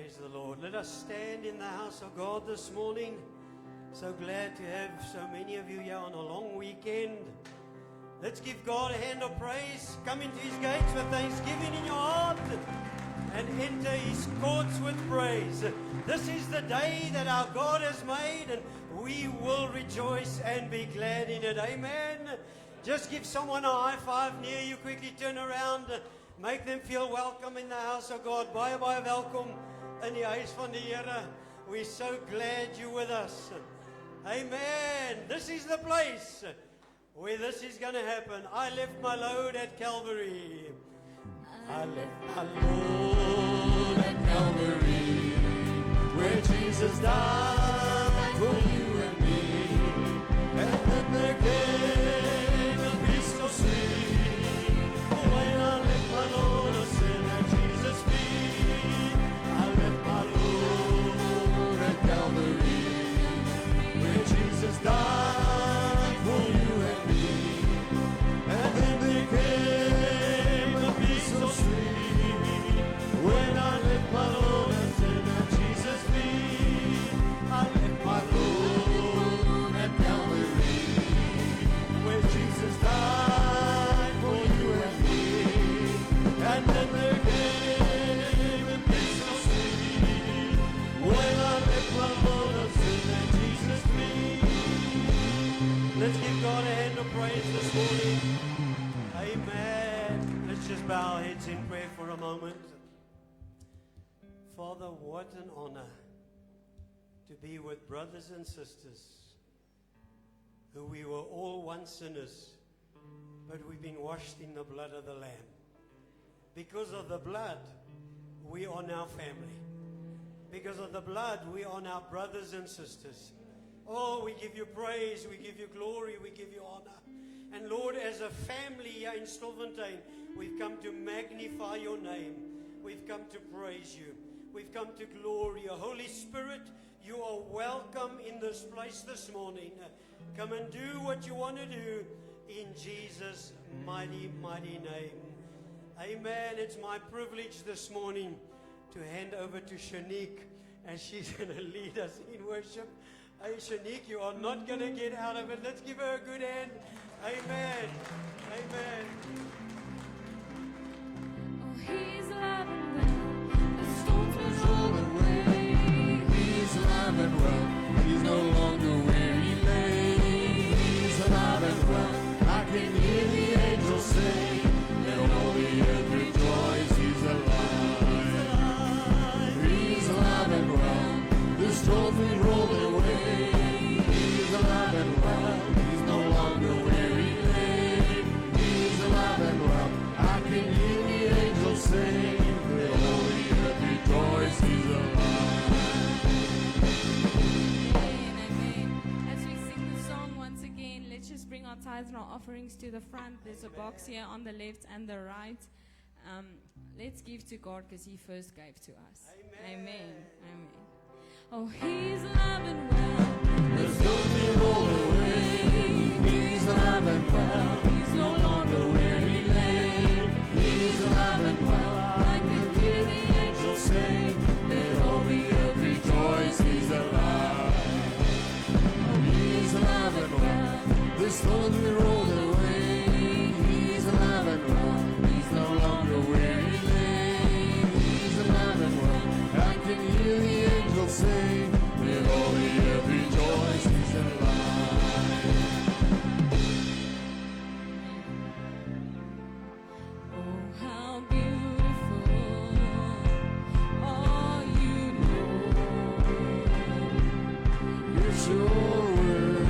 Praise the Lord. Let us stand in the house of God this morning. So glad to have so many of you here on a long weekend. Let's give God a hand of praise. Come into His gates with thanksgiving in your heart and enter His courts with praise. This is the day that our God has made, and we will rejoice and be glad in it. Amen. Just give someone a high five near you. Quickly turn around. Make them feel welcome in the house of God. Baie welkom in die huis van die Here. We're so glad you're with us. Amen. This is the place where this is going to happen. I left my load at Calvary. I left my load at Calvary, where Jesus died for you and me. And then there came a peace so sweet. When I left my load of sin at Jesus' feet, I left my load at Calvary, where Jesus died for you and me. And then there came a peace so sweet. When I left my load of sin at Jesus' feet, I left my load at Calvary, where Jesus died for you and me. And then there came a peace so sweet. When I left my load of sin at Jesus' feet. Let's give God a hand of praise this morning. Amen. Let's just bow our heads in prayer for a moment. Father, what an honor to be with brothers and sisters who we were all once sinners, but we've been washed in the blood of the Lamb. Because of the blood, we are now family. Because of the blood, we are now brothers and sisters. Oh, we give you praise, we give you glory, we give you honor. And Lord, as a family here in Stilfontein, we've come to magnify your name. We've come to praise you. We've come to glory you. Holy Spirit, you are welcome in this place this morning. Come and do what you want to do in Jesus' mighty, mighty name. Amen. It's my privilege this morning to hand over to Shanique, and she's going to lead us in worship. Hey, Shanique, you are not going to get out of it. Let's give her a good hand. Amen. Amen. Oh, He's alive and well. The storms will roll away. He's alive and well. He's no longer where he lay. He's alive and well. I can hear the angels say, let all the earth rejoice. He's alive. He's alive and well. The storms will roll away. He's alive and well. He's no longer where he lay. He's alive and well. I can hear the angels say, let all the earth rejoice. He's alive. Amen. As we sing the song once again, let's just bring our tithes and our offerings to the front. There's a box here on the left and the right. Let's give to God because He first gave to us. Amen. Amen. Oh, He's alive and well. The storms will roll away. He's alive and well. He's no longer where he lay. He's alive and well. I can hear the angels say, let all the earth rejoice. He's alive. Oh, he's alive and well. The storms will roll away. He's alive and well. He's no longer where he lay. He's alive and well. I can hear the angels say, let all the earth rejoice. He's alive. Oh, how beautiful are you, Lord. It's your word.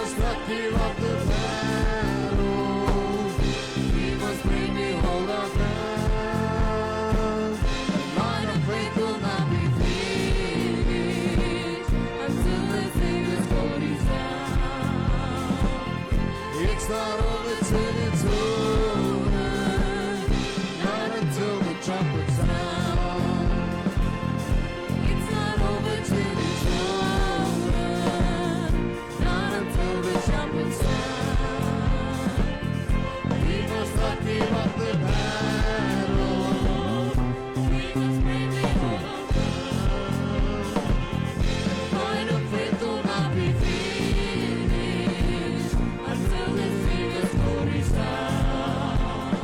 must not give up the battle. We must bring behold our crown. The line of faith will not be finished until the Savior's coat is down. It's not over till it's over, not until the trumpet sound. It's not over till it's over, not until the trumpet sound. We must not give up the battle. We must bring behold our crown. Line of faith will not be finished until the Savior's coat is down.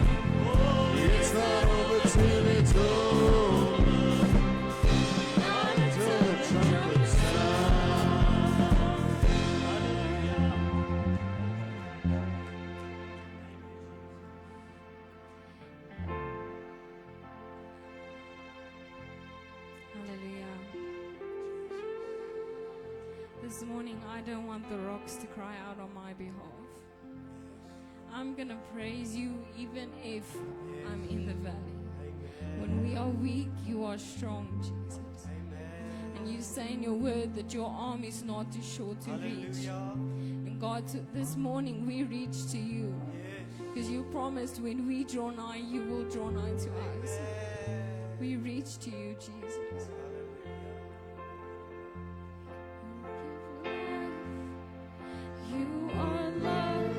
It's not over till it's over, not until the trumpet sound. Hallelujah. This morning, I don't want the rocks to cry out on my behalf. I'm going to praise you even if I'm in the valley. When we are weak, you are strong, Jesus. And you say in your word that your arm is not too short to reach. Hallelujah. And God, this morning we reach to you. Because you promised when we draw nigh, you will draw nigh to us. We reach to you, Jesus. You are love.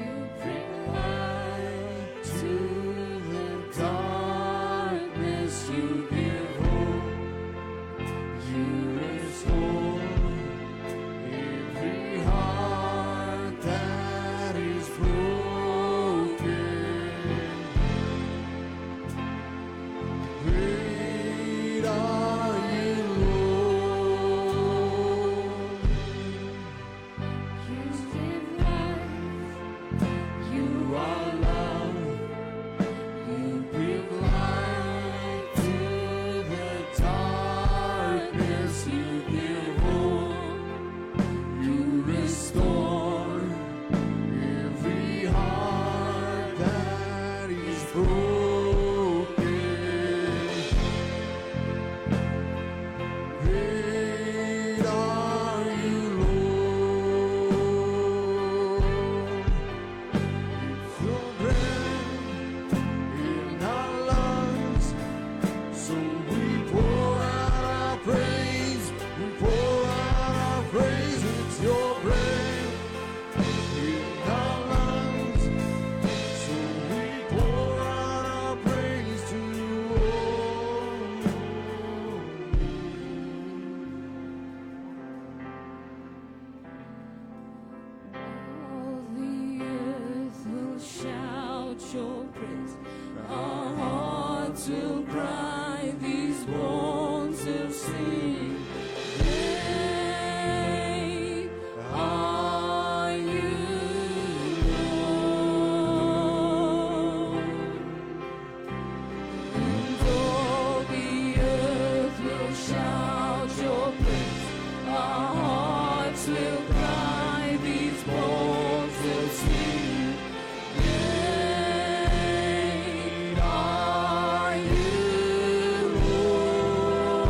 You bring light To the darkness you give hope. You restore every heart that is broken. Great are you, Lord. You give life. You are love. You bring light to the darkness. You give hope. You restore every heart that is broken. Great are you, Lord. It's your breath in our lungs, so we pour out our praise. We pour out our praise. It's your breath in our lungs, so we pour out our praise to you. All the earth will shout your praise. Our hearts will cry, these bones will sing. Great are you, Lord. And all the earth will shout your praise. Our hearts will cry, these bones will sing. Great are you, Lord.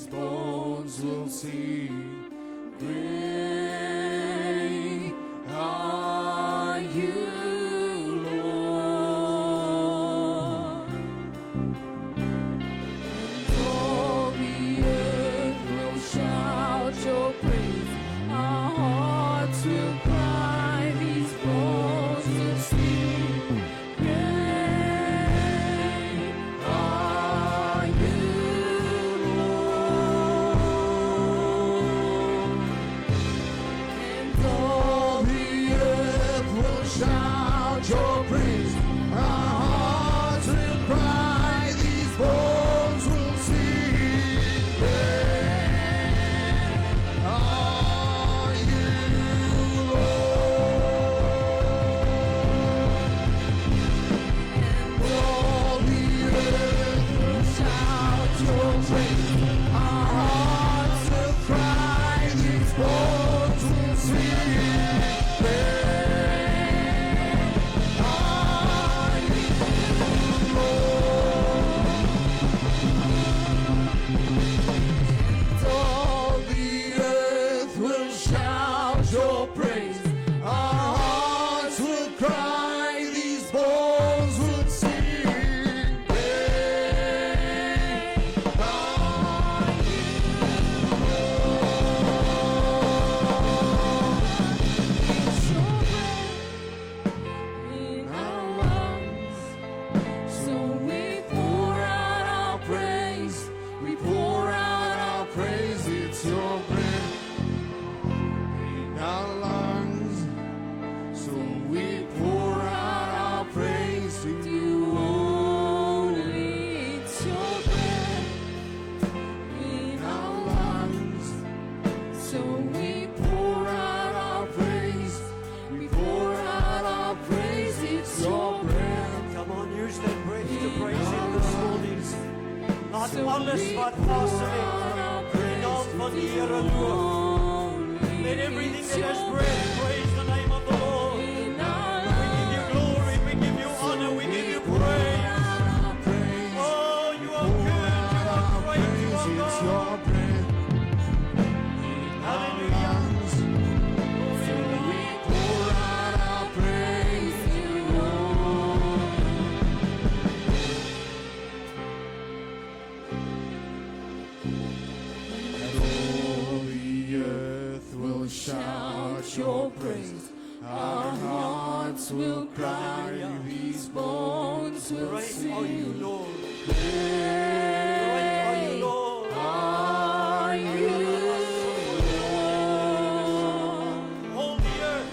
these bones will sing. Great are you, Lord. And all the earth will shout your praise. Our hearts will cry, these bones will sing. Great are you, Lord. And all the earth will shout your praise. Our hearts will cry, these bones will sing. Great are you, Lord. And all the earth will shout your praise. Our hearts will cry, these bones will sing. Great are you, Lord. And all the earth will shout your praise. Our hearts will cry, these bones will sing. Great are you, Lord. It's your breath in our lungs, so we pour out our praise. We pour out our praise. It's your breath in our lungs, so we pour out our praise to you only. It's your breath in our lungs, so we pour out our praise. We pour out our praise. It's your breath. Come on, use that breath to praise Him this morning. Laat alles wat asem het, die naam van die Here loof. Let everything that has breath praise the name of the Lord. We give you glory, we give you honor, we give you praise. Oh, you are good, you are great, you are It's God. your breath. Hallelujah. We pour out our praise to you, Lord. And all the earth will shout your praise. Our hearts will cry, these bones will Great are sing. you, Lord. Great Great are you, Lord. are you, Lord. All the earth.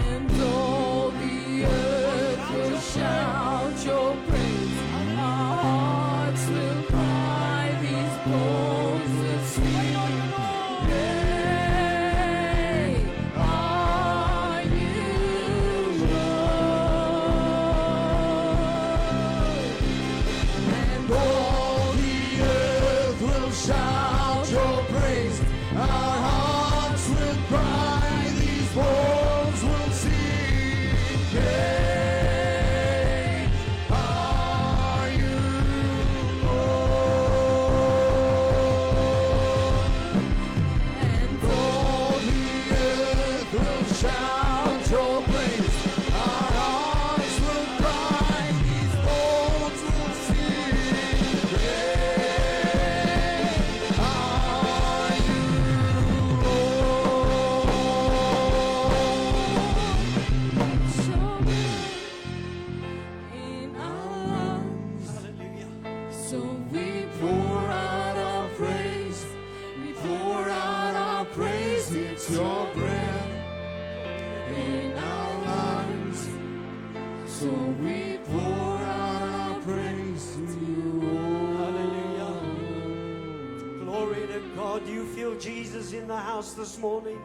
And all the earth will shout your praise. Our hearts will cry, these bones will sing. Great are you, Lord. And all the earth will shout your praise. Our hearts will cry, these bones will sing. Great are you, Lord. And all the earth will shout your praise. Our hearts will cry, these bones will sing. Great are you, Lord. So in our lungs, Hallelujah. so we pour out our praise. We pour out our praise. It's your breath in our lungs. So we pour out our praise to you. Hallelujah. Glory to God. Do you feel Jesus in the house this morning?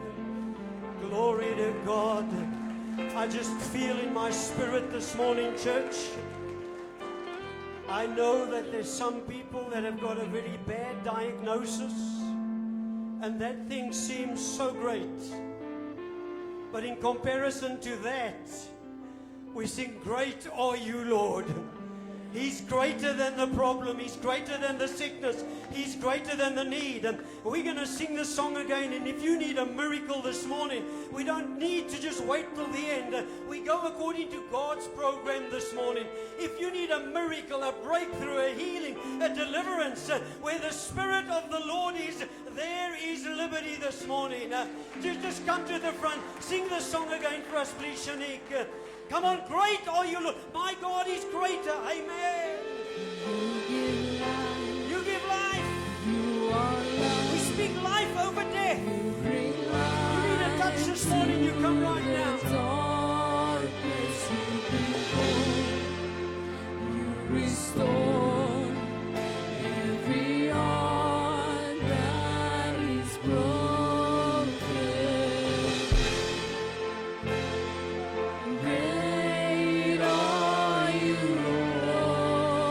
Glory to God. I just feel in my spirit this morning, church. I know that there's some people that have got a very bad diagnosis, and that thing seems so great. But in comparison to that, we sing, "Great are you, Lord." He's greater than the problem. He's greater than the sickness. He's greater than the need. And we're going to sing this song again. And if you need a miracle this morning, we don't need to just wait till the end. We go according to God's program this morning. If you need a miracle, a breakthrough, a healing, a deliverance, where the Spirit of the Lord is, there is liberty this morning. Just come to the front. Sing the song again for us, please, Shanique. Come on, great are you, Lord. My God is greater. Amen. You give life. You are life. We speak life over death. You bring You life. need a touch this morning. You come right now. Darkness you bring hope. You restore every heart that is broken. Great are you, Lord.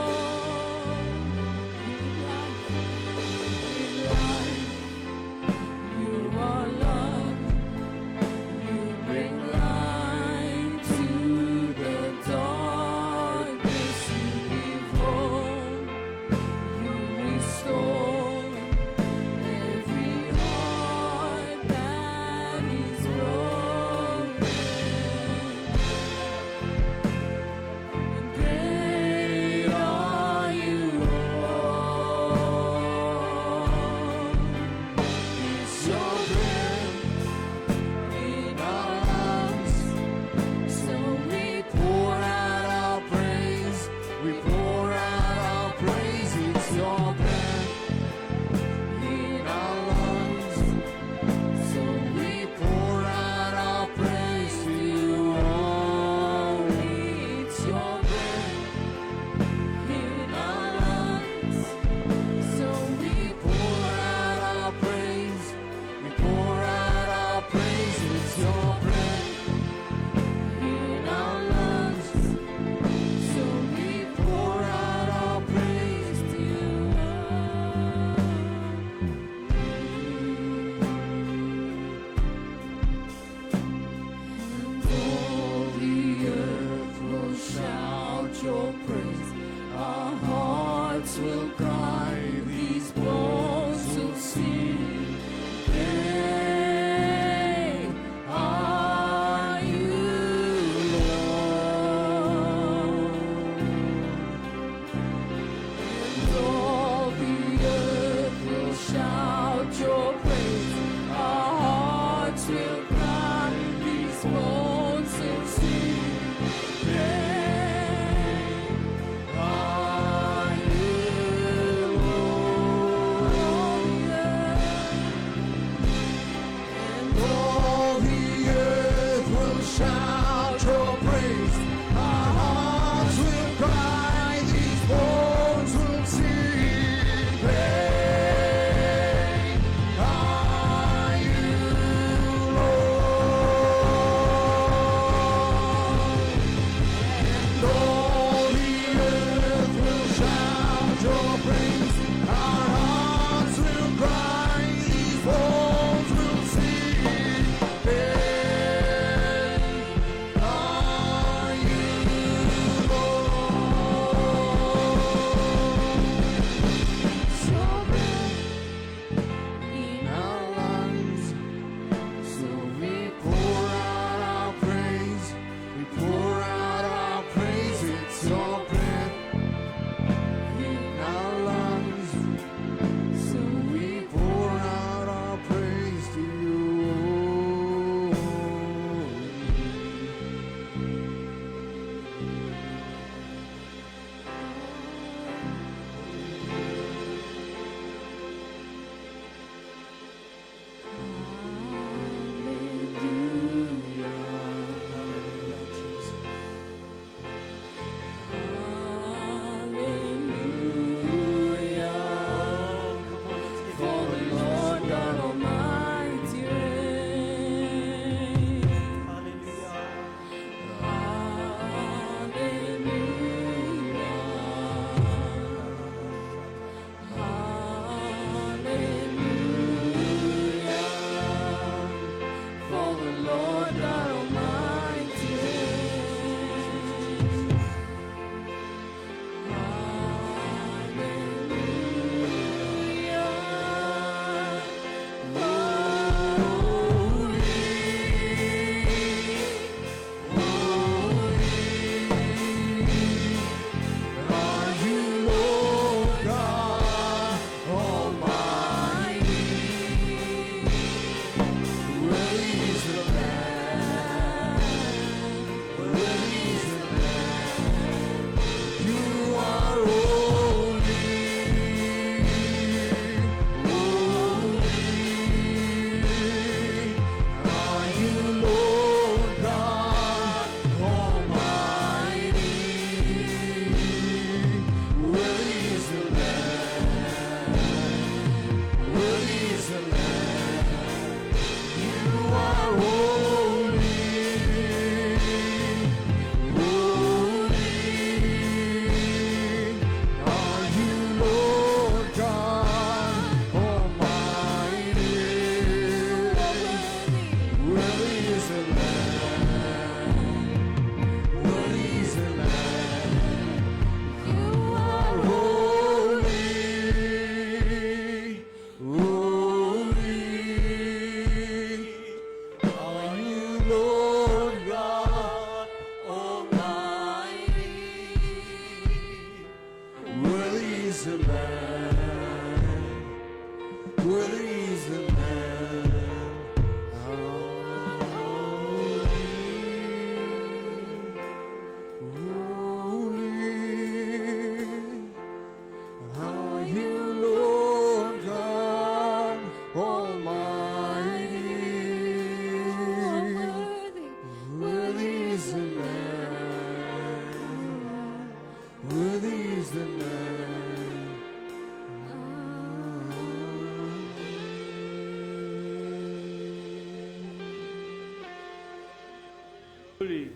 Holy,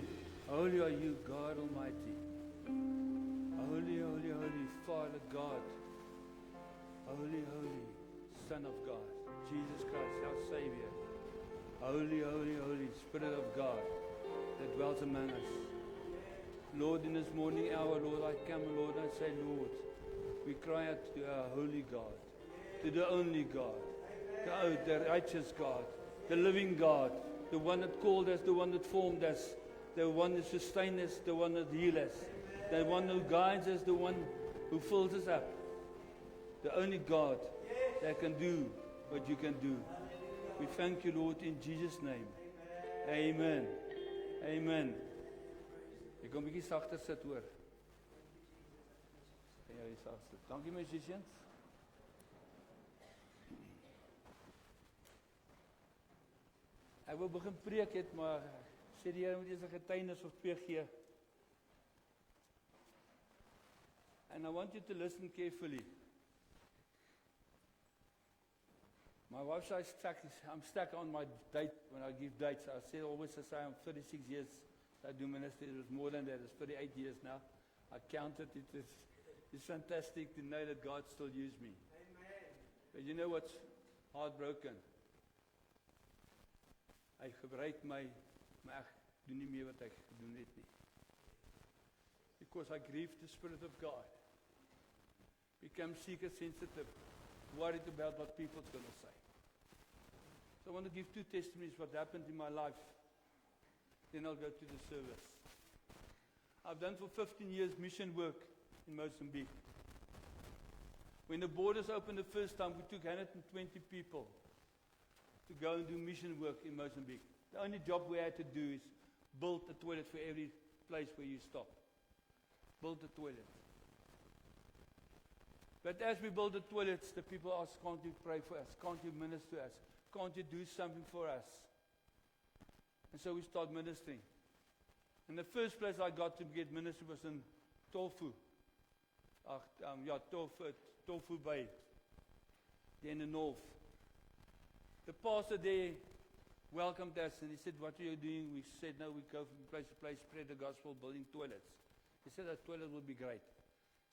holy are you, God Almighty. Holy, holy, holy, Father God. Holy, holy, Son of God. Jesus Christ, our Savior. Holy, holy, holy, Spirit of God that dwells among us. Lord, in this morning hour, Lord, I come, Lord, I say, Lord, we cry out to our holy God, to the only God, the righteous God, the living God, the one that called us, the one that formed us, the one that sustains us, the one that heals us, the one who guides us, the one who fills us up. The only God that can do what you can do. We thank you, Lord, in Jesus' name. Amen. Amen. Ek kom 'n bietjie sagter sit hoor. Ja, jy sagter. Dankie musicians. Ek wil begin preek het, maar sê die Here moet eers 'n getuienis of twee gee. And I want you to listen carefully. My wife says I'm stuck on my date when I give dates. I always say I'm 36 years. I do ministry. It was more than that. It's 38 years now. I counted it. It's fantastic to know that God still uses me. Amen. But you know what's heartbroken? Hy gebruik my, maar ek doen nie meer wat ek gedoen het nie. Because I grieve the Spirit of God. Become seeker sensitive, worried about what people's going to say. So I want to give two testimonies what happened in my life. Then I'll go to the service. I've done for 15 years mission work in Mozambique. When the borders opened the first time, we took 120 people to go and do mission work in Mozambique. The only job we had to do is build a toilet for every place where you stop. Build a toilet. But as we build the toilets, the people ask, can't you pray for us? Can't you minister to us? Can't you do something for us? And so we start ministering. And the first place I got to get ministered was in Tofu. Tofu Bay. There in the north. The pastor there welcomed us and he said, what are you doing? We said, no, we go from place to place, spread the gospel, building toilets. He said, that toilet will be great.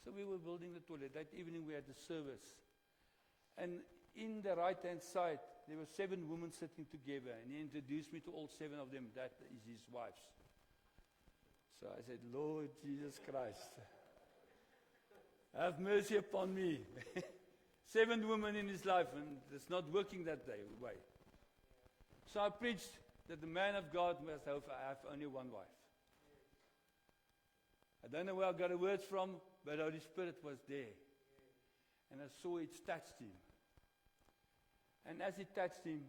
So we were building the toilet. That evening we had the service. And in the right-hand side, there were 7 women sitting together. And he introduced me to all 7 of them. That is his wives. So I said, Lord Jesus Christ, have mercy upon me. 7 women in his life, and it's not working that way. So I preached that the man of God must have only one wife. I don't know where I got the words from, but the Holy Spirit was there. And I saw it touched him. And as it touched him,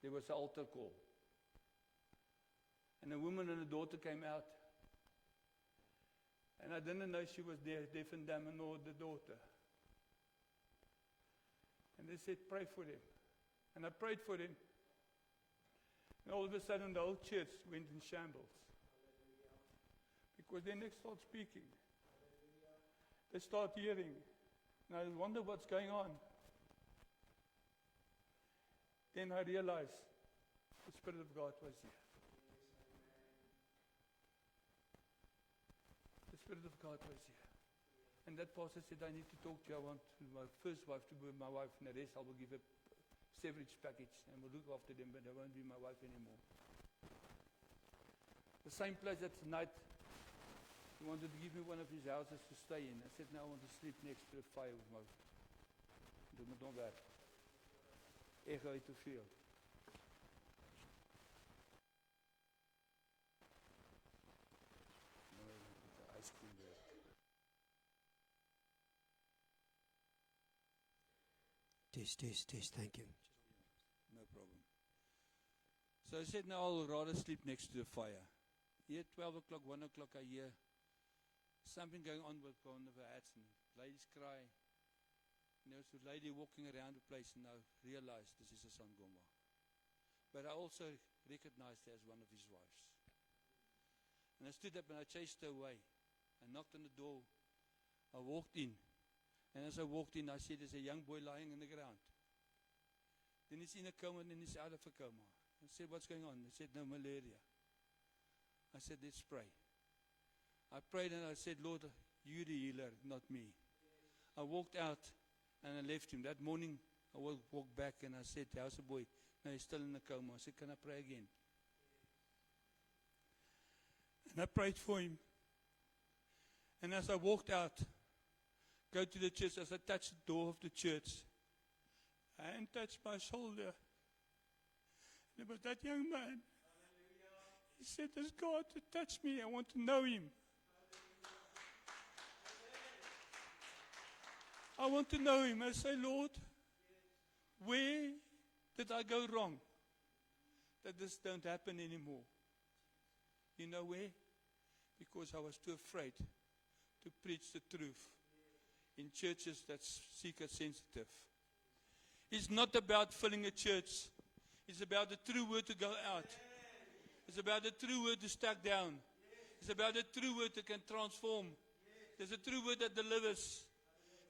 there was an altar call. And a woman and a daughter came out. And I didn't know she was there, deaf and dumb, nor the daughter. And they said, pray for them. And I prayed for them. And all of a sudden, the whole church went in shambles. Because then they start speaking. They start hearing. And I wonder what's going on. Then I realized the Spirit of God was here. The Spirit of God was here. And that pastor said, I need to talk to you. I want my first wife to be my wife, and the rest I will give a severage package, and we'll look after them, but they won't be my wife anymore. The same place that night, he wanted to give me one of his houses to stay in. I said, no, I want to sleep next to the fire with my... Dit moet nog werk. Ek hou te veel. Nou, met die ice cream werk. Test, thank you. No problem. So I said, no, I'll rather sleep next to the fire. Here, 12 o'clock, 1 o'clock, I hear something going on with one of our hats, and ladies cry. And there was a lady walking around the place, and I realized this is a Sangoma. But I also recognized her as one of his wives. And I stood up and I chased her away. I knocked on the door. I walked in. And as I walked in, I said, there's a young boy lying in the ground. Then he's in a coma and then he's out of a coma. I said, what's going on? They said, no, malaria. I said, let's pray. I prayed and I said, Lord, you the healer, not me. I walked out and I left him. That morning, I walked back and I said, how's the boy? No, he's still in the coma. I said, can I pray again? And I prayed for him. And as I walked out, go to the church, as I touched the door of the church, a hand touched my shoulder. And it was that young man. He said, there's God to touch me. I want to know him. I want to know him. I say, Lord, where did I go wrong that this don't happen anymore? You know where? Because I was too afraid to preach the truth in churches that's seeker sensitive. It's not about filling a church. It's about the true word to go out. It's about the true word to stack down. It's about the true word that can transform. There's a true word that delivers.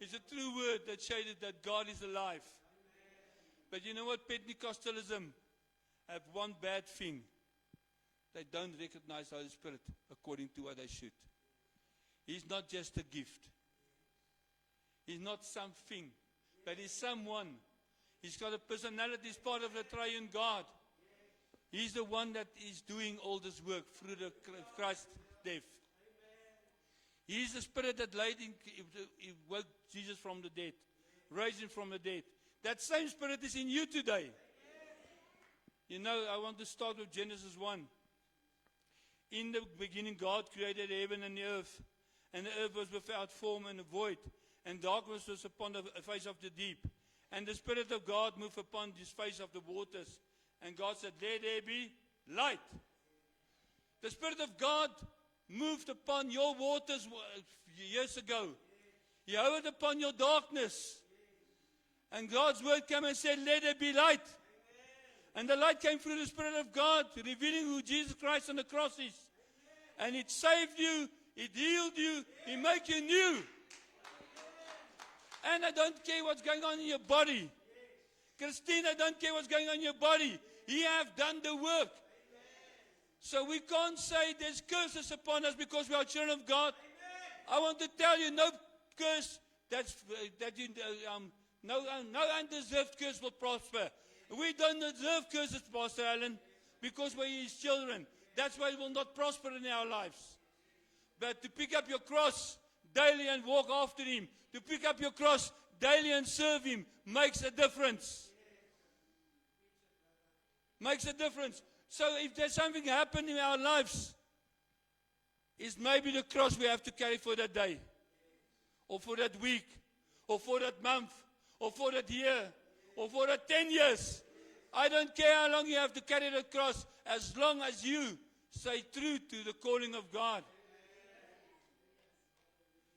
It's a true word that shaded that God is alive. But you know what? Pentecostalism have one bad thing. They don't recognize the Holy Spirit according to what they should. He's not just a gift. He's not something. But he's someone. He's got a personality. He's part of the triune God. He's the one that is doing all this work through the Christ's death. He's the Spirit that woke Jesus from the dead, raised him from the dead. That same Spirit is in you today. You know, I want to start with Genesis 1. In the beginning, God created heaven and the earth. And the earth was without form and void. And darkness was upon the face of the deep. And the Spirit of God moved upon the face of the waters. And God said, let there be light. The Spirit of God moved upon your waters years ago. He hovered upon your darkness. And God's word came and said, let there be light. And the light came through the Spirit of God, revealing who Jesus Christ on the cross is. And it saved you, it healed you, it made you new. And I don't care what's going on in your body. Christine, I don't care what's going on in your body. He have done the work. So we can't say there's curses upon us because we are children of God. I want to tell you, no curse no undeserved curse will prosper. We don't deserve curses, Pastor Allen, because we're his children. That's why it will not prosper in our lives. But to pick up your cross daily and walk after him, to pick up your cross daily and serve him, makes a difference. Makes a difference. So if there's something happening in our lives, it's maybe the cross we have to carry for that day, or for that week, or for that month, or for that year, or for that 10 years. I don't care how long you have to carry the cross, as long as you stay true to the calling of God.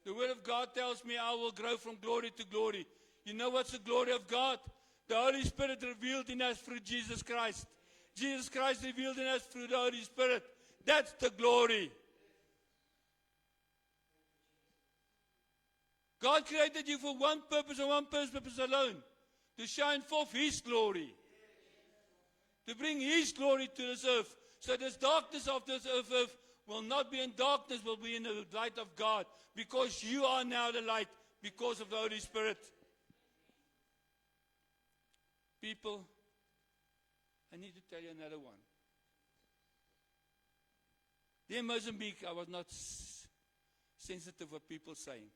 The Word of God tells me I will grow from glory to glory. You know what's the glory of God? The Holy Spirit revealed in us through Jesus Christ. Jesus Christ revealed in us through the Holy Spirit. That's the glory. God created you for one purpose and one purpose alone. To shine forth His glory. To bring His glory to this earth. So this darkness of this earth will not be in darkness, will be in the light of God. Because you are now the light because of the Holy Spirit. People, I need to tell you another one. There in Mozambique, I was not sensitive what people saying.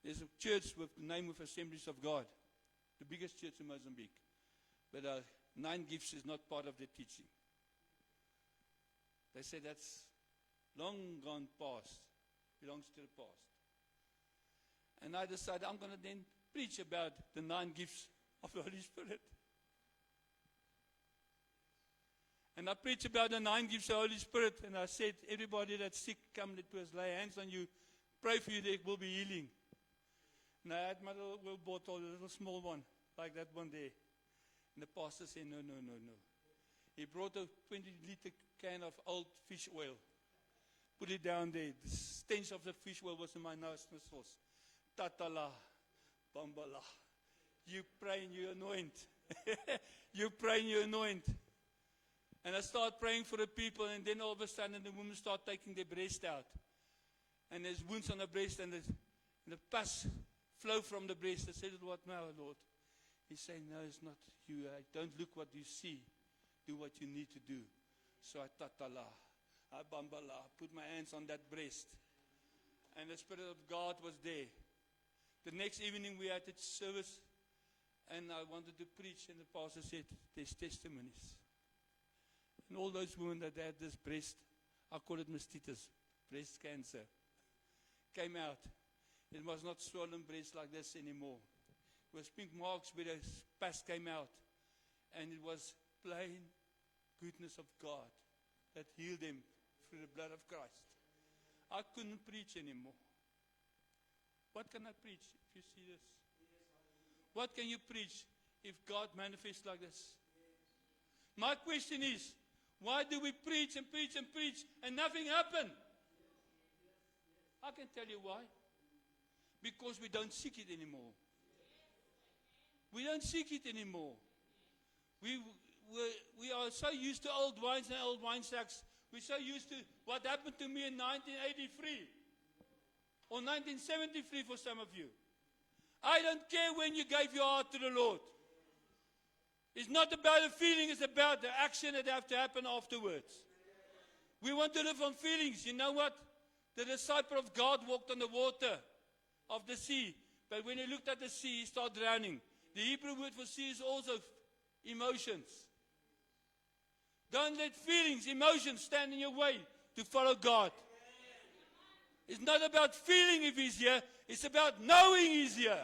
There's a church with the name of Assemblies of God. The biggest church in Mozambique. But 9 gifts is not part of their teaching. They say that's long gone past. Belongs to the past. And I decided I'm going to then preach about the 9 gifts of the Holy Spirit. And I preached about the 9 gifts of the Holy Spirit. And I said, everybody that's sick, come, let us lay hands on you. Pray for you, there will be healing. And I had my little bottle, a little small one, like that one there. And the pastor said, no. He brought a 20-liter can of old fish oil. Put it down there. The stench of the fish oil was in my nostrils. Tatala, bambala. You pray and you anoint. You pray and you anoint. And I start praying for the people, and then all of a sudden the women start taking their breast out. And there's wounds on the breast, and the pus flow from the breast. I said, what now, Lord? He's saying, no, it's not you. Don't look what you see. Do what you need to do. So I tatala, I bambala, put my hands on that breast. And the Spirit of God was there. The next evening we had a service, and I wanted to preach, and the pastor said, there's testimonies. And all those women that had this breast, I call it mastitis, breast cancer, came out. It was not swollen breast like this anymore. It was pink marks where the pus came out. And it was plain goodness of God that healed them through the blood of Christ. I couldn't preach anymore. What can I preach if you see this? What can you preach if God manifests like this? My question is, why do we preach and preach and preach and nothing happened? I can tell you why. Because we don't seek it anymore. We don't seek it anymore. We are so used to old wines and old wine sacks. We're so used to what happened to me in 1983 or 1973 for some of you. I don't care when you gave your heart to the Lord. It's not about a feeling, it's about the action that have to happen afterwards. We want to live on feelings. You know what? The disciple of God walked on the water of the sea. But when he looked at the sea, he started drowning. The Hebrew word for sea is also emotions. Don't let feelings, emotions stand in your way to follow God. It's not about feeling if He's here. It's about knowing He's here.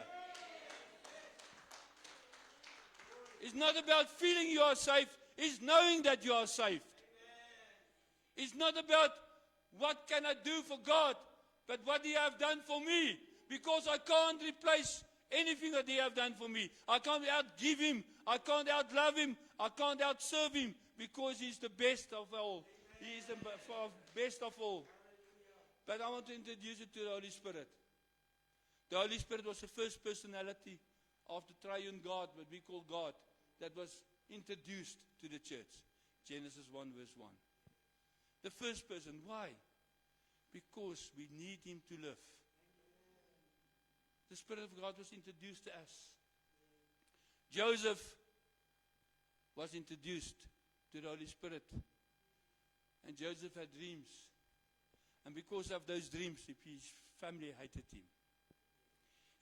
It's not about feeling you are safe. It's knowing that you are saved. It's not about what can I do for God, but what He have done for me. Because I can't replace anything that He have done for me. I can't outgive Him. I can't outlove Him. I can't outserve Him. Because He's the best of all. He is the best of all. But I want to introduce you to the Holy Spirit. The Holy Spirit was the first personality of the triune God, what we call God, that was introduced to the church. Genesis 1 verse 1. The first person. Why? Because we need Him to live. The Spirit of God was introduced to us. Joseph was introduced to the Holy Spirit. And Joseph had dreams. And because of those dreams, his family hated him.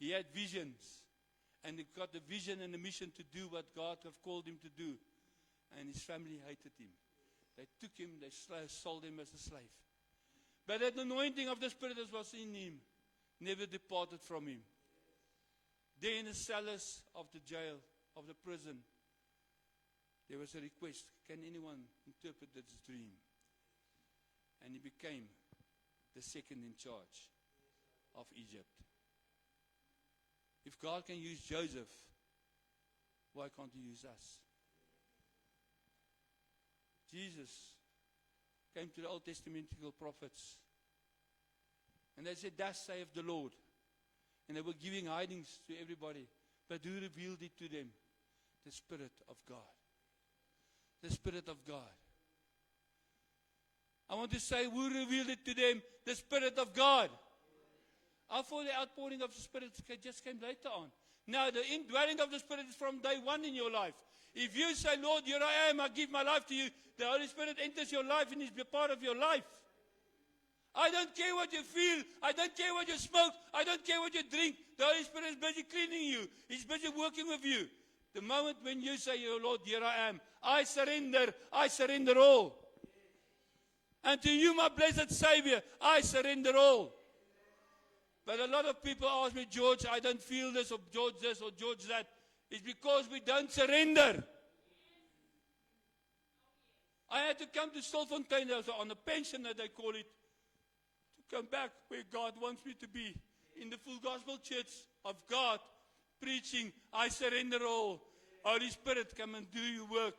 He had visions. And he got the vision and the mission to do what God have called him to do. And his family hated him. They took him, they sold him as a slave. But that anointing of the Spirit that was in him never departed from him. There in the cellars of the jail, of the prison, there was a request, can anyone interpret this dream? And he became the second in charge of Egypt. If God can use Joseph, why can't He use us? Jesus came to the Old Testamentical prophets. And they said, thus saith the Lord. And they were giving hidings to everybody. But who revealed it to them? The Spirit of God. The Spirit of God. I want to say, who revealed it to them? The Spirit of God. I thought the outpouring of the Spirit just came later on. Now, the indwelling of the Spirit is from day one in your life. If you say, Lord, here I am, I give my life to you, the Holy Spirit enters your life and is a part of your life. I don't care what you feel. I don't care what you smoke. I don't care what you drink. The Holy Spirit is busy cleaning you. He's busy working with you. The moment when you say, oh Lord, here I am, I surrender all. And to you, my blessed Savior, I surrender all. But a lot of people ask me, George, I don't feel this, or George this, or George that. It's because we don't surrender. I had to come to Stilfontein, on a pension that they call it, to come back where God wants me to be. In the full gospel church of God, preaching, I surrender all. Holy Spirit, come and do your work.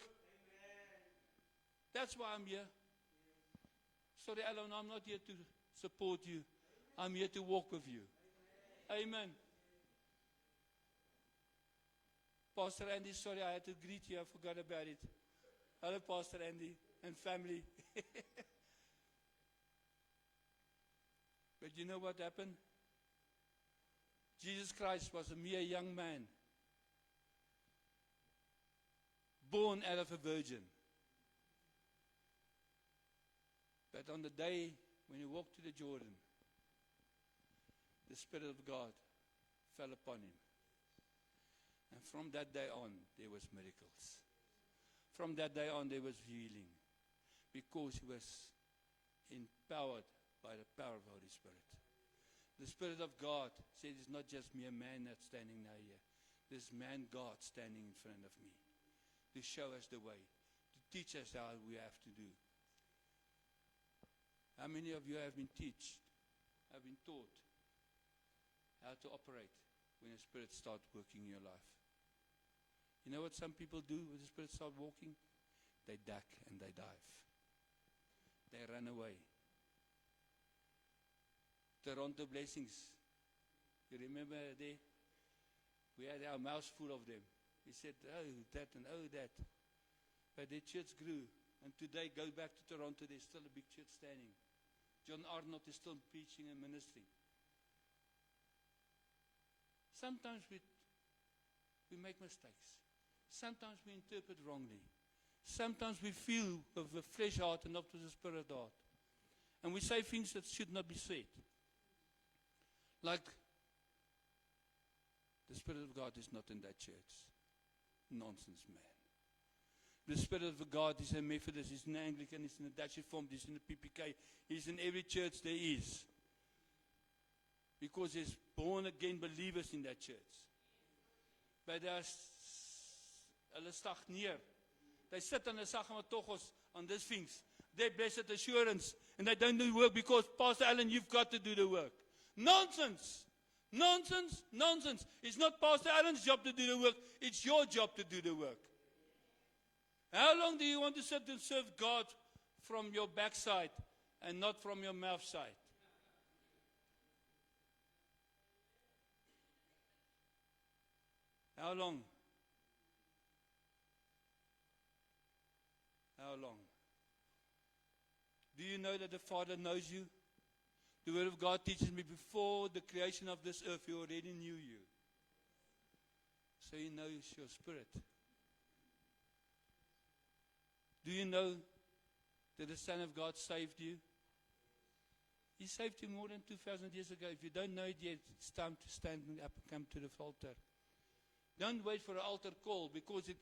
That's why I'm here. Sorry, Alan, I'm not here to support you. I'm here to walk with you. Amen. Pastor Andy, sorry, I had to greet you. I forgot about it. Hello, Pastor Andy. and family. But you know what happened? Jesus Christ was a mere young man, born out of a virgin. But on the day when he walked to the Jordan, the Spirit of God fell upon him. And from that day on, there was miracles. From that day on, there was healing. Because he was empowered by the power of the Holy Spirit. The Spirit of God said it's not just mere man that's standing now here. There's man God standing in front of me to show us the way, to teach us how we have to do. How many of you have been taught how to operate when the Spirit starts working in your life? You know what some people do when the Spirit starts walking? They duck and they dive. They run away. Toronto Blessings. You remember there? We had our mouths full of them. We said, oh, that and oh, that. But their church grew. And today, go back to Toronto, there's still a big church standing. John Arnott is still preaching and ministering. Sometimes we make mistakes. Sometimes we interpret wrongly. Sometimes we feel with the flesh heart and not with the spirit heart. And we say things that should not be said. Like, the Spirit of God is not in that church. Nonsense, man. The Spirit of God is in Methodist, he's in Anglican, he's in the Dutch Reformed, he's in the PPK, he's in every church there is. Because there's born again believers in that church. But hulle stagneer. They sit on the Sagamatochos on these things. They're blessed assurance. And they don't do work because, Pastor Allen, you've got to do the work. Nonsense. Nonsense. Nonsense. It's not Pastor Allen's job to do the work. It's your job to do the work. How long do you want to sit and serve God from your backside and not from your mouth side? How long? How long? Do you know that the Father knows you? The Word of God teaches me before the creation of this earth, He already knew you. So He knows your spirit. Do you know that the Son of God saved you? He saved you more than 2,000 years ago. If you don't know it yet, it's time to stand up and come to the altar. Don't wait for an altar call, because it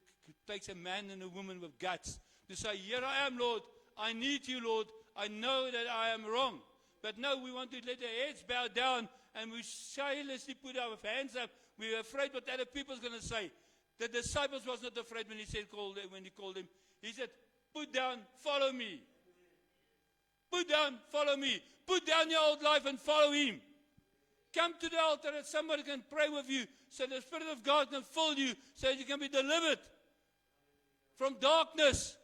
takes a man and a woman with guts to say, here I am, Lord. I need you, Lord. I know that I am wrong. But no, we want to let our heads bow down and we shamelessly put our hands up. We're afraid what other people are going to say. The disciples was not afraid when he called them. He said, put down, follow me. Put down, follow me. Put down your old life and follow Him. Come to the altar and somebody can pray with you so the Spirit of God can fill you so you can be delivered from darkness,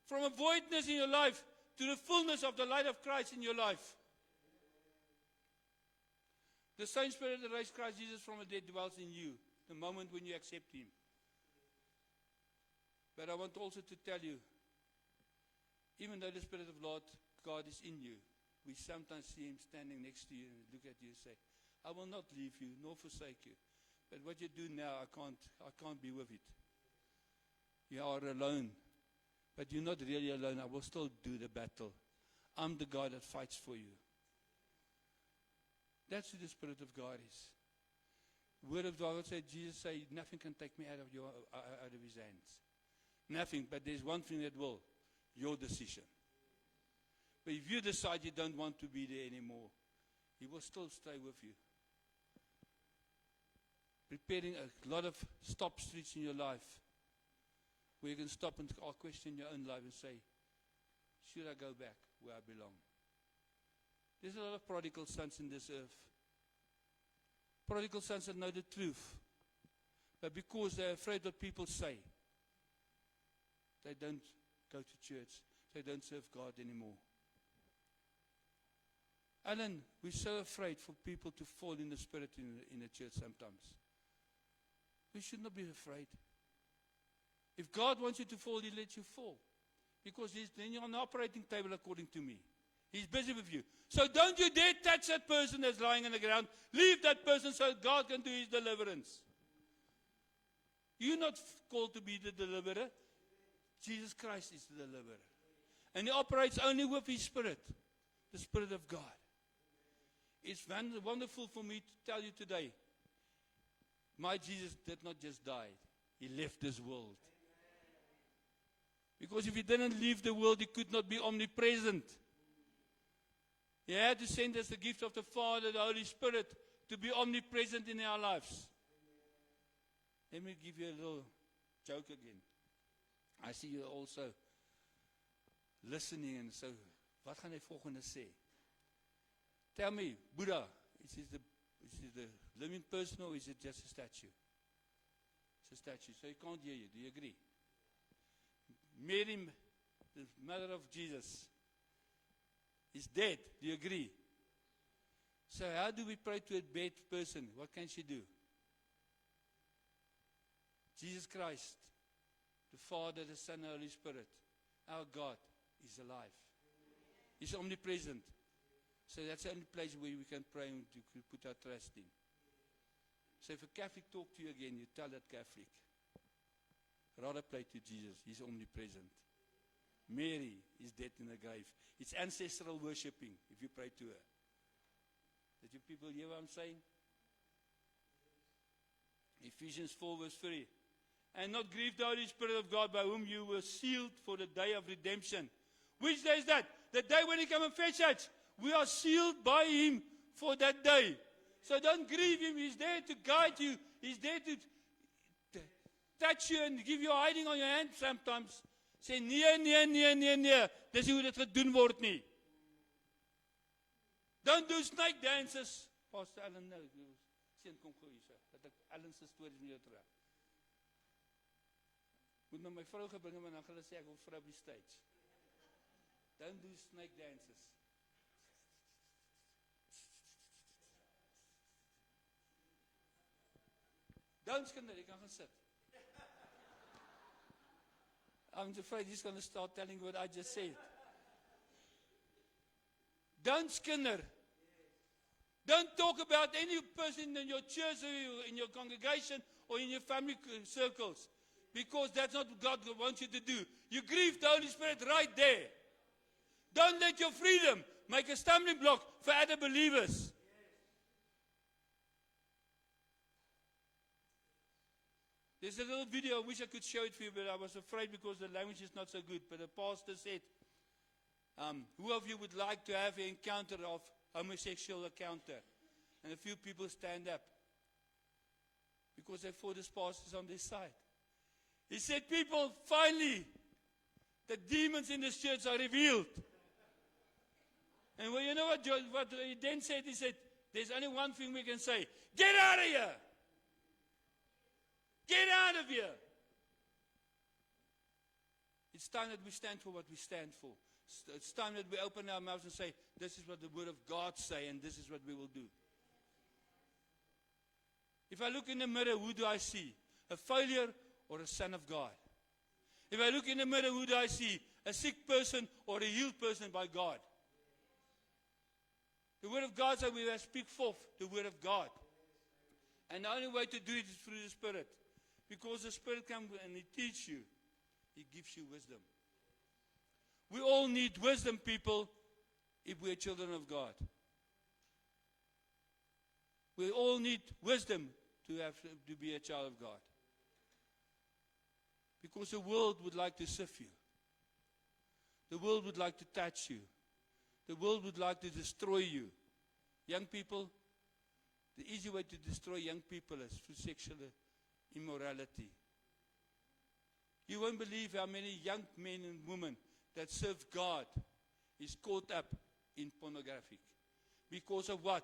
from a voidness in your life to the fullness of the light of Christ in your life. The same Spirit that raised Christ Jesus from the dead dwells in you the moment when you accept Him. But I want also to tell you, even though the Spirit of Lord God is in you, we sometimes see Him standing next to you and look at you and say, I will not leave you nor forsake you. But what you do now, I can't be with it. You are alone. But you're not really alone. I will still do the battle. I'm the God that fights for you. That's who the Spirit of God is. Word of God said, Jesus said, nothing can take me out of His hands. Nothing, but there's one thing that will. Your decision. But if you decide you don't want to be there anymore, He will still stay with you. Preparing a lot of stop streets in your life where you can stop and question your own life and say, should I go back where I belong? There's a lot of prodigal sons in this earth. Prodigal sons that know the truth. But because they're afraid what people say, they don't go to church. They don't serve God anymore. Alan, we're so afraid for people to fall in the spirit in the church sometimes. We should not be afraid. If God wants you to fall, He lets you fall. Because he's then you're on the operating table according to me. He's busy with you. So don't you dare touch that person that's lying on the ground. Leave that person so God can do his deliverance. You're not called to be the deliverer. Jesus Christ is the deliverer. And he operates only with his Spirit, the Spirit of God. It's wonderful for me to tell you today, my Jesus did not just die. He left this world. Because if he didn't leave the world, he could not be omnipresent. He had to send us the gift of the Father, the Holy Spirit, to be omnipresent in our lives. Let me give you a little joke again. I see you also listening and so, wat gaan hy volgende sê? Tell me, Buddha, is it the living person or is it just a statue? It's a statue, so he can't hear you. Do you agree? Mary, the mother of Jesus, is dead. Do you agree? So how do we pray to a dead person? What can she do? Jesus Christ, the Father, the Son, the Holy Spirit, our God is alive. He's omnipresent. So that's the only place where we can pray and to put our trust in. So if a Catholic talk to you again, you tell that Catholic, rather pray to Jesus. He's omnipresent. Mary is dead in the grave. It's ancestral worshipping if you pray to her. Did you people hear what I'm saying? Ephesians 4 verse 3. And not grieve the Holy Spirit of God, by whom you were sealed for the day of redemption. Which day is that? The day when he come and fetch us. We are sealed by him for that day. So don't grieve him. He's there to guide you. He's there to touch you and give you a hiding on your hand sometimes. Say, nee. Dis nie hoe dit gedoen word nie. Don't do snake dances. Pastor Allen, nou, sien kom gou hier so. Dat ek Allen se stories met jou trek. Moet nou my vrou gebring en dan gaan hulle sê ek wil vrou op die stage. Don't do snake dances. Don't kinder, jy kan gaan sit. I'm afraid he's going to start telling what I just said. Don't kinder. Don't talk about any person in your church or in your congregation or in your family circles. Because that's not what God wants you to do. You grieve the Holy Spirit right there. Don't let your freedom make a stumbling block for other believers. There's a little video, I wish I could show it for you, but I was afraid because the language is not so good. But the pastor said, who of you would like to have an encounter of homosexual encounter? And a few people stand up. Because they thought this pastor's on their side. He said, people, finally, the demons in this church are revealed. And well, you know what he then said? He said, there's only one thing we can say. Get out of here! Get out of here! It's time that we stand for what we stand for. It's time that we open our mouths and say, this is what the Word of God say, and this is what we will do. If I look in the mirror, who do I see? A failure or a son of God? If I look in the mirror, who do I see? A sick person or a healed person by God? The Word of God says we must speak forth the Word of God. And the only way to do it is through the Spirit. Because the Spirit comes and He teaches you. He gives you wisdom. We all need wisdom, people, if we are children of God. We all need wisdom to be a child of God. Because the world would like to sift you. The world would like to touch you. The world would like to destroy you. Young people, the easy way to destroy young people is through sexual immorality. You won't believe how many young men and women that serve God is caught up in pornography. Because of what?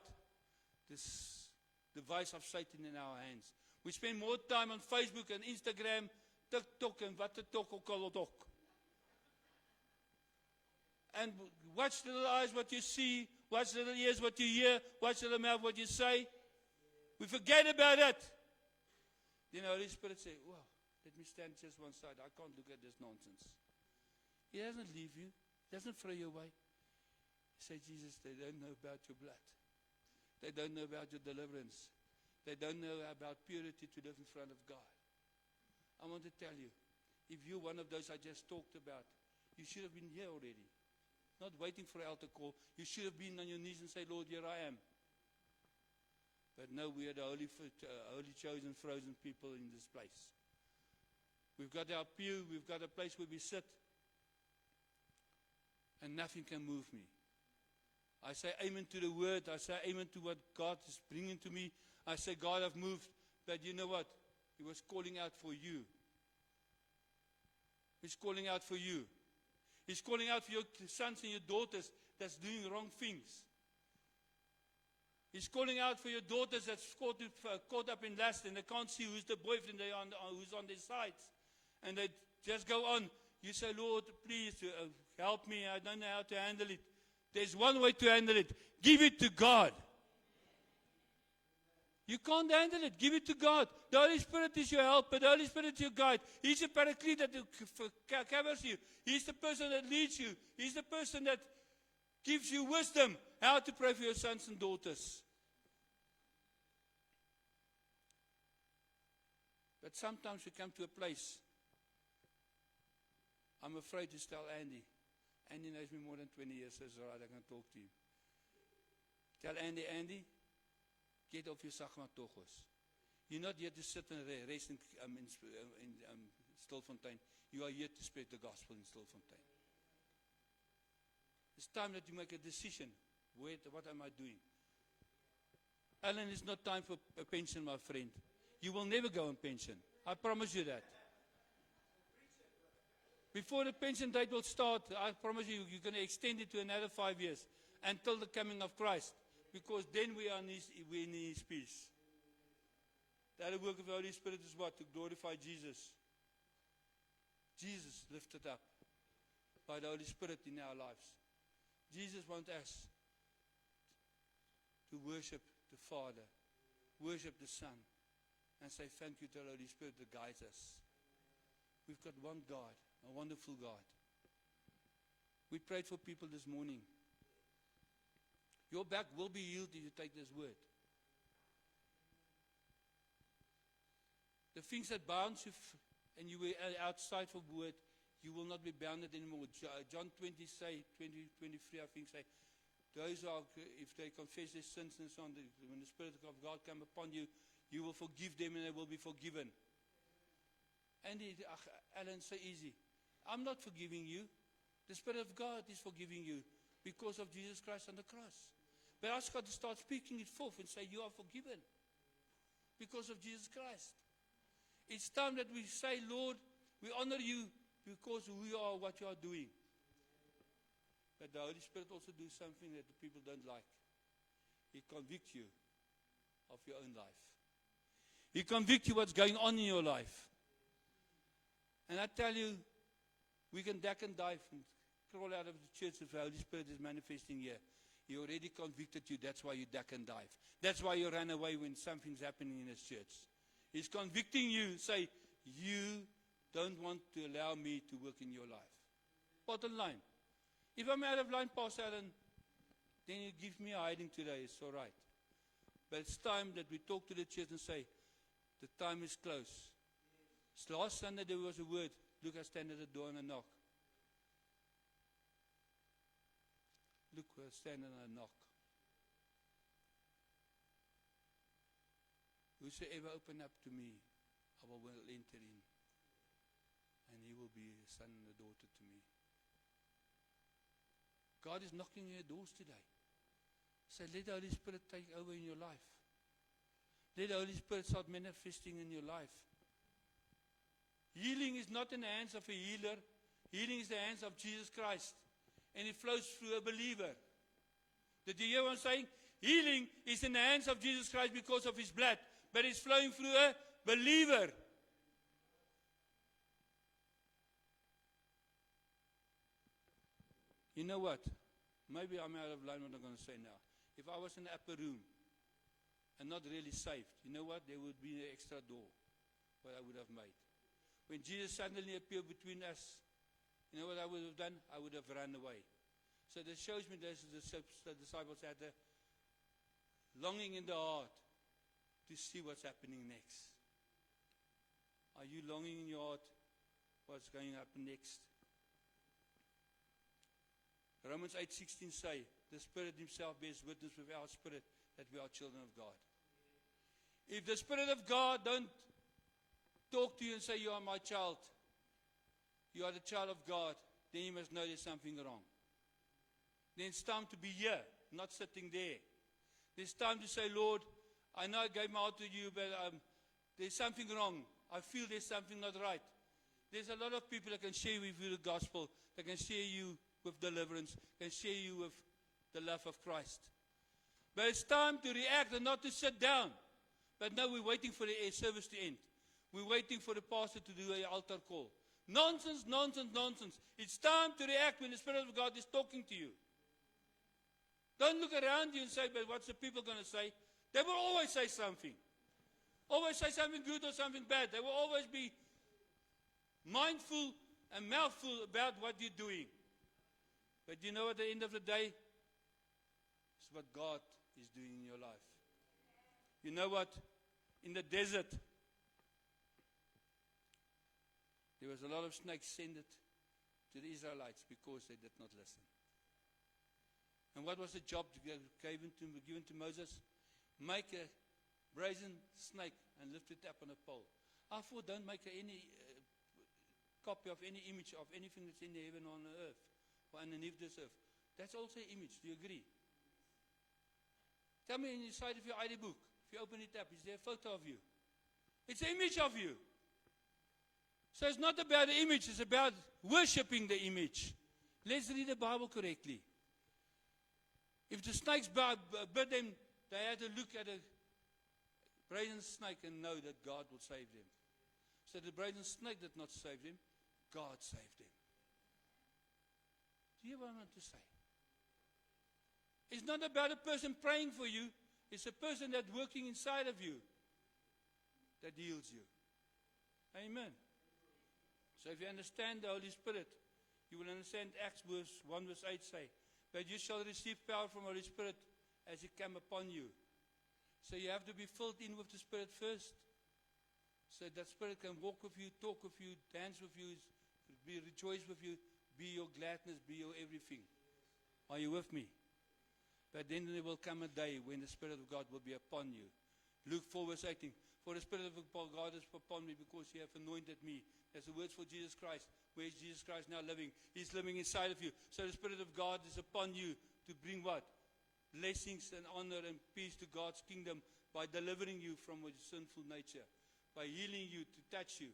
This device of Satan in our hands. We spend more time on Facebook and Instagram, TikTok and wat het ook al. And watch the little eyes what you see, watch the little ears what you hear, watch the little mouth what you say. We forget about it. Then the Holy Spirit says, well, let me stand just one side. I can't look at this nonsense. He doesn't leave you. He doesn't throw you away. You say, Jesus, they don't know about your blood. They don't know about your deliverance. They don't know about purity to live in front of God. I want to tell you, if you're one of those I just talked about, you should have been here already. Not waiting for an altar call. You should have been on your knees and say, Lord, here I am. But no, we are the holy chosen, frozen people in this place. We've got our pew. We've got a place where we sit. And nothing can move me. I say amen to the word. I say amen to what God is bringing to me. I say, God, I've moved. But you know what? He was calling out for you. He's calling out for you. He's calling out for your sons and your daughters that's doing wrong things. He's calling out for your daughters that's caught up in lust and they can't see who's the boyfriend who's on their sides. And they just go on. You say, Lord, please help me. I don't know how to handle it. There's one way to handle it. Give it to God. You can't handle it. Give it to God. The Holy Spirit is your helper. The Holy Spirit is your guide. He's the paraclete that covers you. He's the person that leads you. He's the person that gives you wisdom how to pray for your sons and daughters. But sometimes we come to a place. I'm afraid to tell Andy. Andy knows me more than 20 years, so it's all right, I can talk to him. Tell Andy, get off your Sagmatogos. You're not here to sit and rest in Stilfontein. You are here to spread the gospel in Stilfontein. It's time that you make a decision. Wait, what am I doing? Alan, it's not time for a pension, my friend. You will never go on pension. I promise you that. Before the pension date will start, I promise you, you're going to extend it to another 5 years until the coming of Christ. Because then we're in His peace. The other work of the Holy Spirit is what? To glorify Jesus. Jesus lifted up by the Holy Spirit in our lives. Jesus wants us to worship the Father, worship the Son, and say thank you to the Holy Spirit that guides us. We've got one God, a wonderful God. We prayed for people this morning. Your back will be healed if you take this word. The things that bound you and you were outside for word, you will not be bounded anymore. John 20, 23, I think, say, those are, if they confess their sins and so on, when the Spirit of God come upon you, you will forgive them and they will be forgiven. And Alan, so easy. I'm not forgiving you. The Spirit of God is forgiving you because of Jesus Christ on the cross. But I just got to start speaking it forth and say, you are forgiven because of Jesus Christ. It's time that we say, Lord, we honor you because we are what you are doing. But the Holy Spirit also does something that the people don't like. He convicts you of your own life. He convicts you what's going on in your life. And I tell you, we can duck and dive and crawl out of the church if the Holy Spirit is manifesting here. He already convicted you. That's why you duck and dive. That's why you run away when something's happening in His church. He's convicting you. Say, you don't want to allow me to work in your life. Bottom line. If I'm out of line, Pastor Alan, then you give me a hiding today. It's all right. But it's time that we talk to the church and say, the time is close. Last Sunday there was a word. Look, I stand at the door and I knock. Look, I stand and I knock. Whosoever open up to me, I will enter in. And he will be a son and a daughter to me. God is knocking on your doors today. So let the Holy Spirit take over in your life. Let the Holy Spirit start manifesting in your life. Healing is not in the hands of a healer. Healing is in the hands of Jesus Christ. And it flows through a believer. Did you hear what I'm saying? Healing is in the hands of Jesus Christ because of His blood. But it's flowing through a believer. You know what? Maybe I'm out of line what I'm going to say now. If I was in the upper room and not really saved, you know what? There would be an extra door what I would have made. When Jesus suddenly appeared between us You know what I would have done? I would have run away. So that shows me that the disciples had a longing in the heart to see what's happening next. Are you longing in your heart what's going to happen next? Romans 8:16 say, the Spirit Himself bears witness with our spirit that we are children of God. If the Spirit of God don't talk to you and say, you are my child, you are the child of God, then you must know there's something wrong. Then it's time to be here, not sitting there. There's time to say, Lord, I know I gave my heart to you, but there's something wrong. I feel there's something not right. There's a lot of people that can share with you the gospel, that can share you with deliverance, can share you with the love of Christ. But it's time to react and not to sit down. But no, we're waiting for the service to end. We're waiting for the pastor to do an altar call. Nonsense, nonsense, nonsense. It's time to react when the Spirit of God is talking to you. Don't look around you and say, but what's the people going to say? They will always say something. Always say something good or something bad. They will always be mindful and mouthful about what you're doing. But you know, at the end of the day, it's what God is doing in your life. You know what? In the desert, there was a lot of snakes sent to the Israelites because they did not listen. And what was the job given to Moses? Make a brazen snake and lift it up on a pole. I thought, don't make any copy of any image of anything that's in the heaven or on the earth or underneath this earth. That's also an image. Do you agree? Tell me inside of your ID book, if you open it up, is there a photo of you? It's an image of you. So it's not about the image, it's about worshipping the image. Let's read the Bible correctly. If the snakes bit them, they had to look at a brazen snake and know that God will save them. So the brazen snake did not save them, God saved them. Do you hear what I want to say? It's not about a person praying for you, it's a person that's working inside of you that heals you. Amen. So if you understand the Holy Spirit, you will understand Acts 1 verse 8 say, but you shall receive power from the Holy Spirit as He come upon you. So you have to be filled in with the Spirit first. So that Spirit can walk with you, talk with you, dance with you, rejoice with you, be your gladness, be your everything. Are you with me? But then there will come a day when the Spirit of God will be upon you. Luke 4 verse 18. For the Spirit of God is upon me because He hath anointed me. That's the words for Jesus Christ. Where is Jesus Christ now living? He's living inside of you. So the Spirit of God is upon you to bring what? Blessings and honor and peace to God's kingdom by delivering you from your sinful nature. By healing you, to touch you.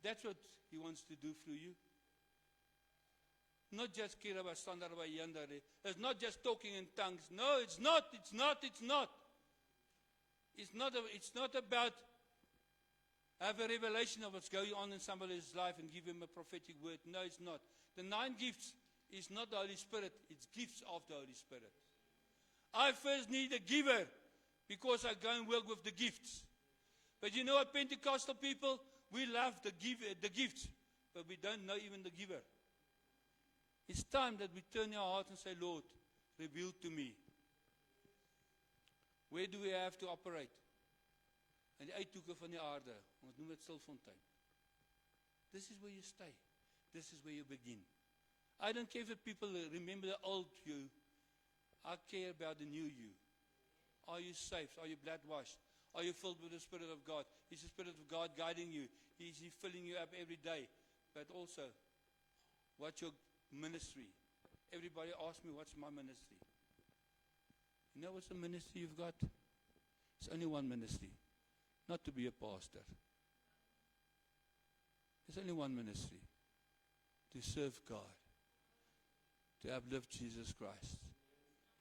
That's what He wants to do through you. Not just kiraba standarba yandare. It's not just talking in tongues. No, it's not. It's not. It's not. It's not about have a revelation of what's going on in somebody's life and give him a prophetic word. No, it's not. The 9 gifts is not the Holy Spirit. It's gifts of the Holy Spirit. I first need a giver because I go and work with the gifts. But you know what, Pentecostal people? We love the gifts, but we don't know even the giver. It's time that we turn our heart and say, Lord, reveal to me. Where do we have to operate? En die uithoeke van die aarde, ons noem het Stilfontein. This is where you stay. This is where you begin. I don't care if people remember the old you. I care about the new you. Are you saved? Are you blood washed? Are you filled with the Spirit of God? Is the Spirit of God guiding you? Is He filling you up every day? But also, what's your ministry? Everybody asks me, what's my ministry? You know what's the ministry you've got? It's only one ministry. Not to be a pastor. There's only one ministry. To serve God. To uplift Jesus Christ.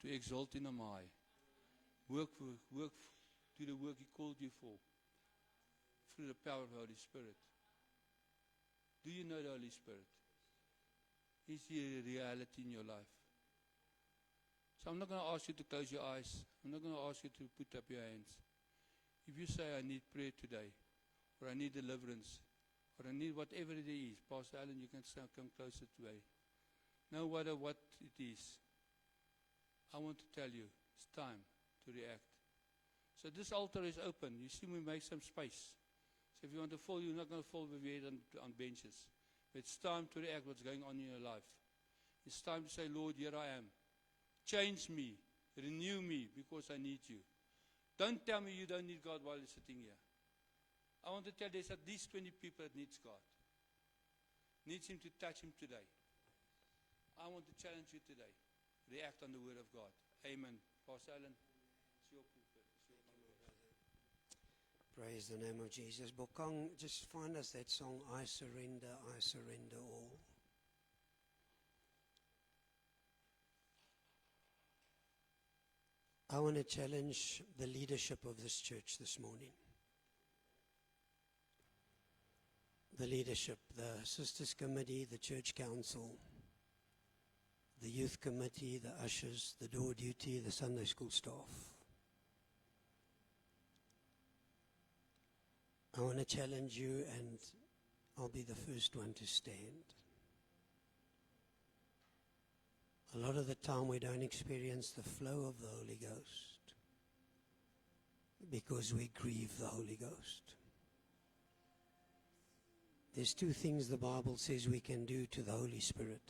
To exalt in Him high. Work, do the work He called you for. Through the power of the Holy Spirit. Do you know the Holy Spirit? Is He a reality in your life? So I'm not going to ask you to close your eyes. I'm not going to ask you to put up your hands. If you say, I need prayer today, or I need deliverance, But I need whatever it is. Pastor Alan, you can come closer to me. No matter what it is, I want to tell you, it's time to react. So this altar is open. You see, we make some space. So if you want to fall, you're not going to fall with your head on benches. But it's time to react what's going on in your life. It's time to say, Lord, here I am. Change me. Renew me because I need you. Don't tell me you don't need God while you're sitting here. I want to tell you there's at least 20 people that needs God. Needs Him to touch him today. I want to challenge you today. React on the word of God. Amen. Pastor Alan, it's your pulpit. It's your congregation. Praise the name of Jesus. Bokang, just find us that song, I surrender all. I want to challenge the leadership of this church this morning. The leadership, the Sisters Committee, the Church Council, the Youth Committee, the ushers, the door duty, the Sunday school staff. I want to challenge you, and I'll be the first one to stand. A lot of the time we don't experience the flow of the Holy Ghost because we grieve the Holy Ghost. There's two things the Bible says we can do to the Holy Spirit.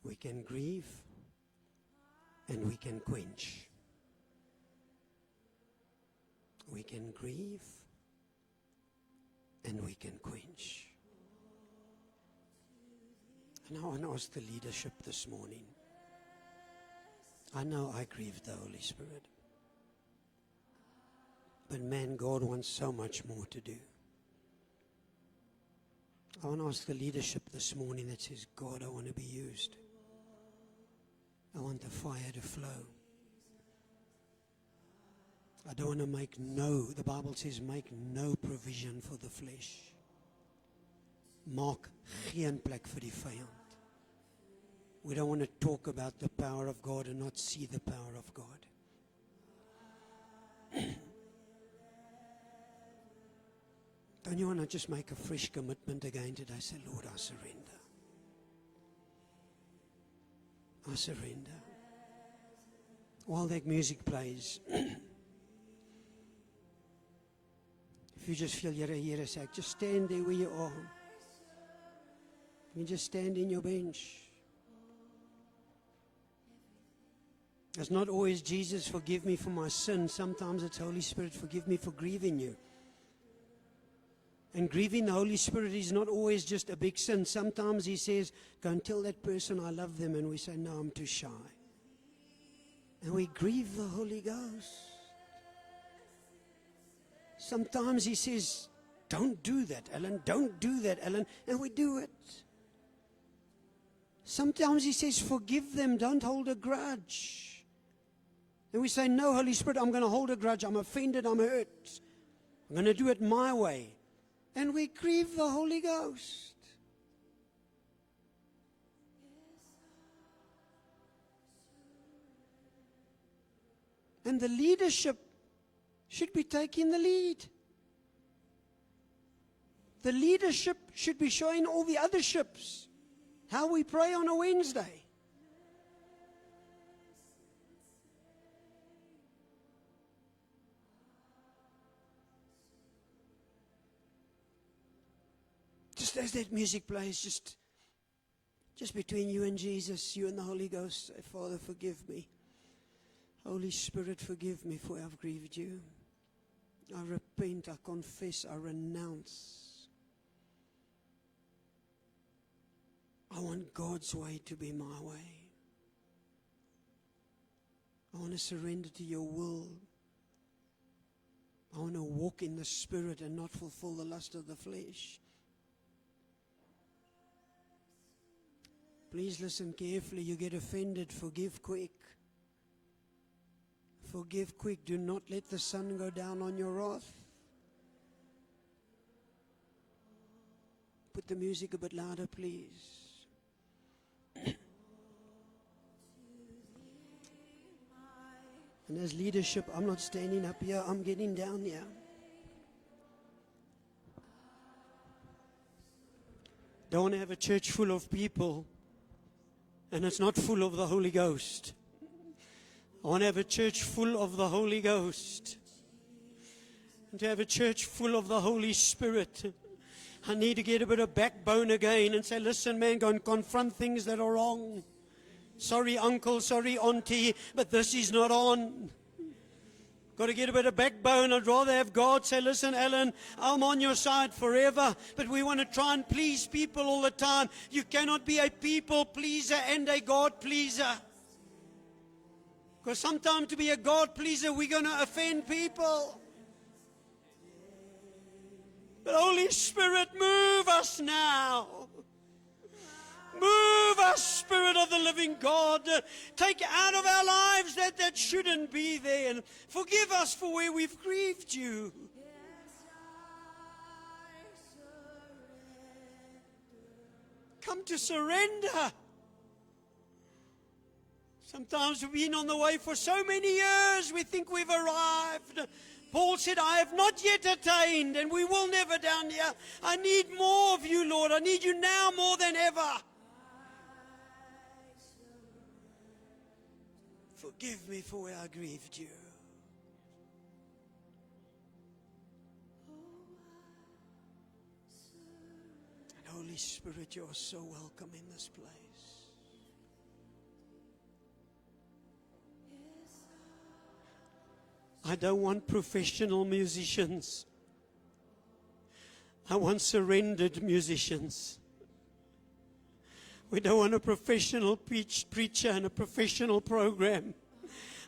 We can grieve and we can quench. We can grieve and we can quench. And I want to ask the leadership this morning. I know I grieved the Holy Spirit. But man, God wants so much more to do. I want to ask the leadership this morning that says, God, I want to be used. I want the fire to flow. I don't want to make the Bible says, make no provision for the flesh. Maak geen plek vir die vyand. We don't want to talk about the power of God and not see the power of God. Don't you want to just make a fresh commitment again today? Say, Lord, I surrender. I surrender. While that music plays, if you just feel, Here, say, just stand there where you are. You just stand in your bench. It's not always Jesus, forgive me for my sin. Sometimes it's Holy Spirit, forgive me for grieving you. And grieving the Holy Spirit is not always just a big sin. Sometimes He says, go and tell that person I love them. And we say, no, I'm too shy. And we grieve the Holy Ghost. Sometimes He says, don't do that, Ellen. Don't do that, Ellen. And we do it. Sometimes He says, forgive them. Don't hold a grudge. And we say, no, Holy Spirit, I'm going to hold a grudge. I'm offended. I'm hurt. I'm going to do it my way. And we grieve the Holy Ghost. And the leadership should be taking the lead. The leadership should be showing all the other ships how we pray on a Wednesday. Just as that music plays, just between you and Jesus, you and the Holy Ghost, say, Father, forgive me. Holy Spirit, forgive me for I've grieved you. I repent, I confess, I renounce. I want God's way to be my way. I want to surrender to your will. I want to walk in the Spirit and not fulfill the lust of the flesh. Please listen carefully. You get offended, forgive quick. Forgive quick. Do not let the sun go down on your wrath. Put the music a bit louder, please. And as leadership, I'm not standing up here, I'm getting down here. Don't want to have a church full of people and it's not full of the Holy Ghost. I want to have a church full of the Holy Ghost. And to have a church full of the Holy Spirit. I need to get a bit of backbone again and say, listen, man, go and confront things that are wrong. Sorry, uncle, sorry, auntie, but this is not on. Got to get a bit of backbone. I'd rather have God say, listen, Alan, I'm on your side forever, but we want to try and please people all the time. You cannot be a people pleaser and a God pleaser. Because sometimes to be a God pleaser, we're going to offend people. But Holy Spirit, move us now. Move us, Spirit of the living God. Take out of our lives that shouldn't be there. And forgive us for where we've grieved you. Come to surrender. Sometimes we've been on the way for so many years, we think we've arrived. Paul said, I have not yet attained, and we will never down here. I need more of you, Lord. I need you now more than ever. Forgive me for where I grieved you. And Holy Spirit, you are so welcome in this place. I don't want professional musicians. I want surrendered musicians. We don't want a professional preacher and a professional program.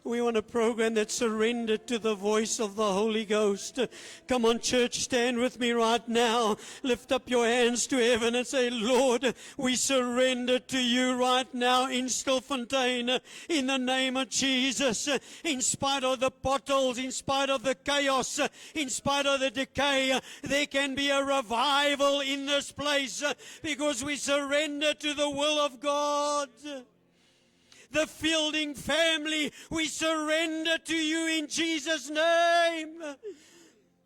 We want a program that's surrendered to the voice of the Holy Ghost. Come on, church, stand with me right now. Lift up your hands to heaven and say, Lord, we surrender to you right now in Stilfontein, in the name of Jesus. In spite of the potholes, in spite of the chaos, in spite of the decay, there can be a revival in this place because we surrender to the will of God. The Fielding family, we surrender to you in Jesus' name.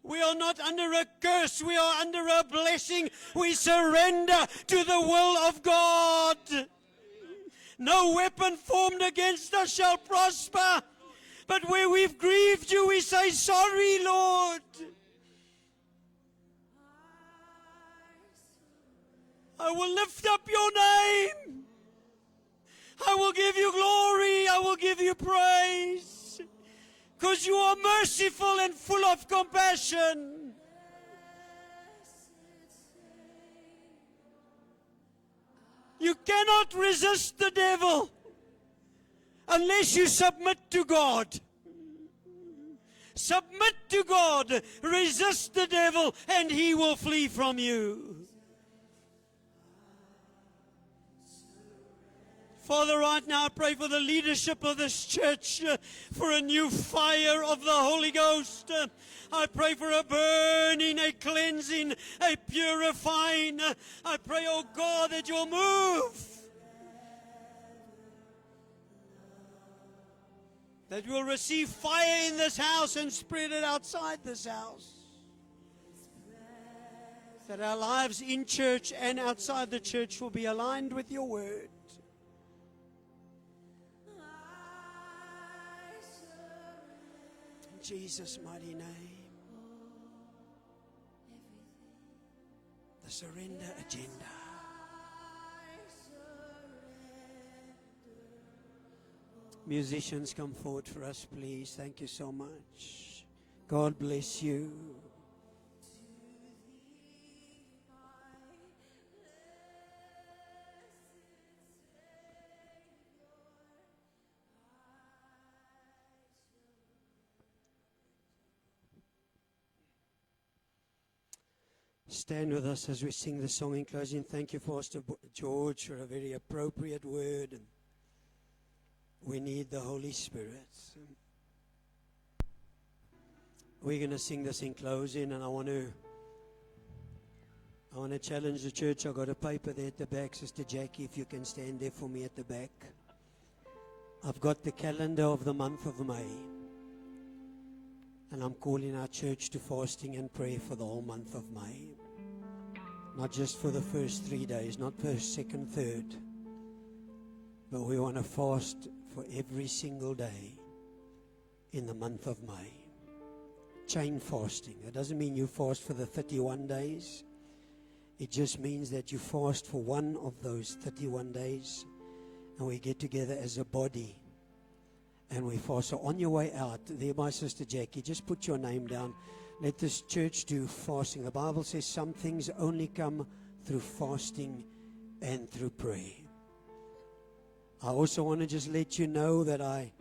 We are not under a curse, we are under a blessing. We surrender to the will of God. No weapon formed against us shall prosper. But where we've grieved you, we say, sorry, Lord. I will lift up your name. I will give you glory. I will give you praise. Because you are merciful and full of compassion. You cannot resist the devil unless you submit to God. Submit to God. Resist the devil and he will flee from you. Father, right now I pray for the leadership of this church, for a new fire of the Holy Ghost. I pray for a burning, a cleansing, a purifying. I pray, oh God, that you'll move. That we'll receive fire in this house and spread it outside this house. That our lives in church and outside the church will be aligned with your word. In Jesus' mighty name. The surrender agenda. Musicians, come forward for us, please. Thank you so much. God bless you. Stand with us as we sing the song in closing. Thank you, Pastor George, for a very appropriate word. And we need the Holy Spirit. We're going to sing this in closing, and I want to challenge the church. I've got a paper there at the back. Sister Jackie, if you can stand there for me at the back. I've got the calendar of the month of May. And I'm calling our church to fasting and prayer for the whole month of May. Not just for the first 3 days, not first, second, third, but we want to fast for every single day in the month of May. Chain fasting. It doesn't mean you fast for the 31 days. It just means that you fast for one of those 31 days, and we get together as a body and we fast. So on your way out, there, my sister Jackie, just put your name down. Let this church do fasting. The Bible says some things only come through fasting and through prayer. I also want to just let you know that I